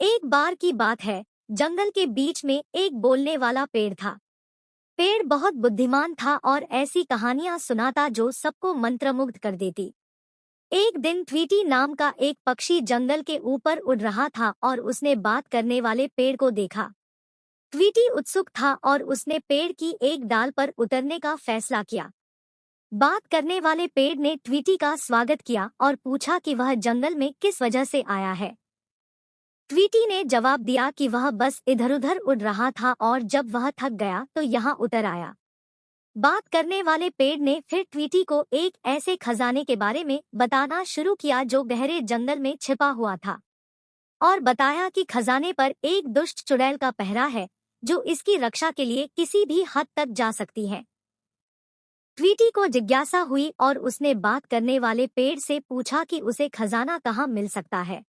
एक बार की बात है, जंगल के बीच में एक बोलने वाला पेड़ था। पेड़ बहुत बुद्धिमान था और ऐसी कहानियां सुनाता जो सबको मंत्रमुग्ध कर देती। एक दिन ट्वीटी नाम का एक पक्षी जंगल के ऊपर उड़ रहा था और उसने बात करने वाले पेड़ को देखा। ट्वीटी उत्सुक था और उसने पेड़ की एक डाल पर उतरने का फैसला किया। बात करने वाले पेड़ ने ट्वीटी का स्वागत किया और पूछा कि वह जंगल में किस वजह से आया है। ट्वीटी ने जवाब दिया कि वह बस इधर-उधर उड़ रहा था और जब वह थक गया तो यहाँ उतर आया। बात करने वाले पेड़ ने फिर ट्वीटी को एक ऐसे खजाने के बारे में बताना शुरू किया जो गहरे जंगल में छिपा हुआ था और बताया कि खजाने पर एक दुष्ट चुड़ैल का पहरा है जो इसकी रक्षा के लिए किसी भी हद तक जा सकती है। ट्वीटी को जिज्ञासा हुई और उसने बात करने वाले पेड़ से पूछा कि उसे खजाना कहाँ मिल सकता है।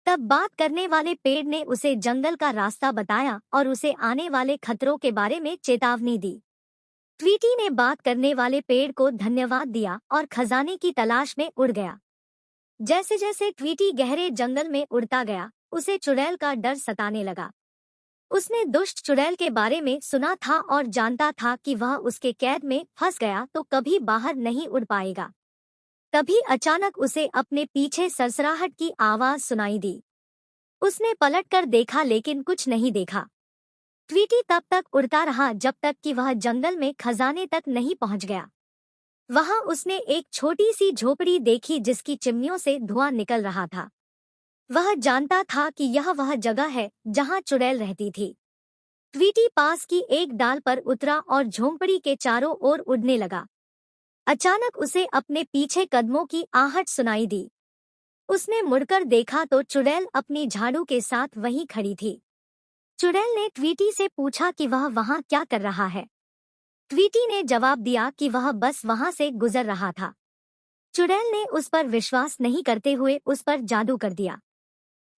तब बात करने वाले पेड़ ने उसे जंगल का रास्ता बताया और उसे आने वाले खतरों के बारे में चेतावनी दी। ट्वीटी ने बात करने वाले पेड़ को धन्यवाद दिया और खजाने की तलाश में उड़ गया। जैसे जैसे ट्वीटी गहरे जंगल में उड़ता गया, उसे चुड़ैल का डर सताने लगा। उसने दुष्ट चुड़ैल के बारे में सुना था और जानता था कि वह उसके कैद में फंस गया तो कभी बाहर नहीं उड़ पाएगा। तभी अचानक उसे अपने पीछे सरसराहट की आवाज सुनाई दी। उसने पलटकर देखा लेकिन कुछ नहीं देखा। ट्वीटी तब तक उड़ता रहा जब तक कि वह जंगल में खजाने तक नहीं पहुंच गया। वहां उसने एक छोटी सी झोपड़ी देखी जिसकी चिमनियों से धुआं निकल रहा था। वह जानता था कि यह वह जगह है जहां चुड़ैल रहती थी। ट्वीटी पास की एक डाल पर उतरा और झोंपड़ी के चारों ओर उड़ने लगा। अचानक उसे अपने पीछे कदमों की आहट सुनाई दी। उसने मुड़कर देखा तो चुड़ैल अपनी झाड़ू के साथ वहीं खड़ी थी। चुड़ैल ने ट्वीटी से पूछा कि वह वहां क्या कर रहा है। ट्वीटी ने जवाब दिया कि वह बस वहां से गुजर रहा था। चुड़ैल ने उस पर विश्वास नहीं करते हुए उस पर जादू कर दिया।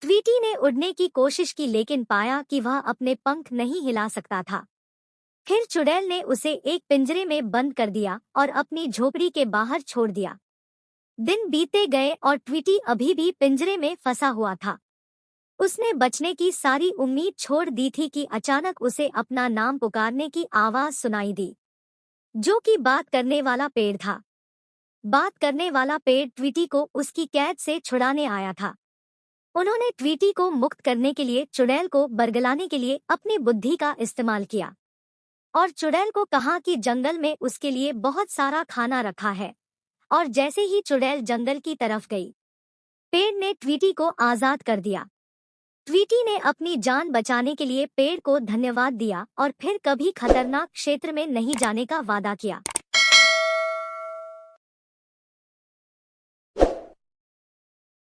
ट्वीटी ने उड़ने की कोशिश की लेकिन पाया कि वह अपने पंख नहीं हिला सकता था। फिर चुड़ैल ने उसे एक पिंजरे में बंद कर दिया और अपनी झोपड़ी के बाहर छोड़ दिया। दिन बीते गए और ट्वीटी अभी भी पिंजरे में फंसा हुआ था। उसने बचने की सारी उम्मीद छोड़ दी थी कि अचानक उसे अपना नाम पुकारने की आवाज सुनाई दी, जो कि बात करने वाला पेड़ था। बात करने वाला पेड़ ट्वीटी को उसकी कैद से छुड़ाने आया था। उन्होंने ट्वीटी को मुक्त करने के लिए चुड़ैल को बरगलाने के लिए अपनी बुद्धि का इस्तेमाल किया और चुड़ैल को कहा कि जंगल में उसके लिए बहुत सारा खाना रखा है। और जैसे ही चुड़ैल जंगल की तरफ गई, पेड़ ने ट्वीटी को आजाद कर दिया। ट्वीटी ने अपनी जान बचाने के लिए पेड़ को धन्यवाद दिया और फिर कभी खतरनाक क्षेत्र में नहीं जाने का वादा किया।